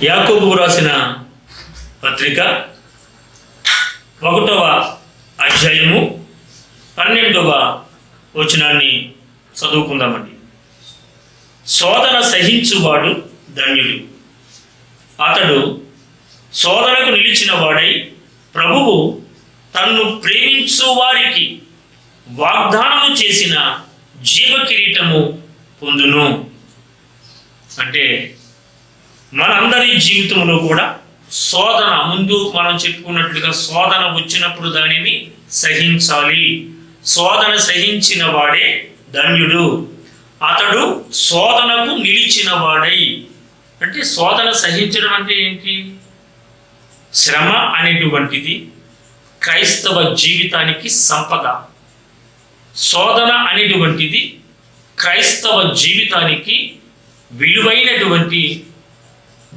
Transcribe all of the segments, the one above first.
యాకోబు రాసిన పత్రిక 1వ అధ్యాయము 12వ వచనాన్ని చదువుకుందామండి. శోధన సహించువాడు ధన్యుడు, అతడు శోధనకు నిలిచిన వాడై ప్రభువు తన్ను ప్రేమించు వారికి వాగ్దానము చేసిన జీవ కిరీటము పొందును. అంటే మనందరి జీవితంలో కూడా శోధన, ముందు మనం చెప్పుకున్నట్లుగా శోధన వచ్చినప్పుడు దానిని సహించాలి. శోధన సహించిన వాడే ధన్యుడు, అతడు శోధనకు నిలిచిన వాడై. అంటే శోధన సహించడం అంటే ఏంటి? శ్రమ అనేటువంటిది క్రైస్తవ జీవితానికి సంపద. శోధన అనేటువంటిది క్రైస్తవ జీవితానికి విలువైనటువంటి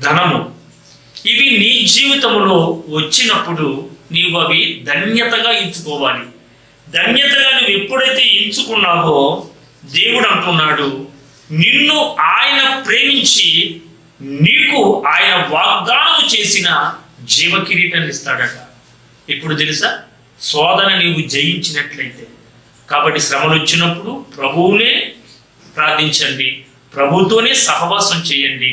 ధనము. ఇవి నీ జీవితంలో వచ్చినప్పుడు నీవు అవి ధన్యతగా ఎంచుకోవాలి. ధన్యతగా నువ్వు ఎప్పుడైతే ఎంచుకున్నావో దేవుడు అంటున్నాడు, నిన్ను ఆయన ప్రేమించి నీకు ఆయన వాగ్దానం చేసిన జీవ కిరీటాన్ని ఇస్తాడట. ఇప్పుడు తెలుసా, శోధన నీవు జయించినట్లయితే. కాబట్టి శ్రమలు వచ్చినప్పుడు ప్రభువునే ప్రార్థించండి, ప్రభుతోనే సహవాసం చేయండి,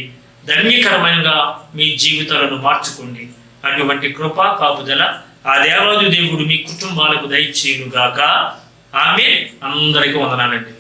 ధన్యకరమైనగా మీ జీవితాలను మార్చుకోండి. అటువంటి కృపా కాపుదల ఆ దేవాది దేవుడు మీ కుటుంబాలకు దయచేయునుగాక. ఆమేన్. అందరికీ వందనాలండి.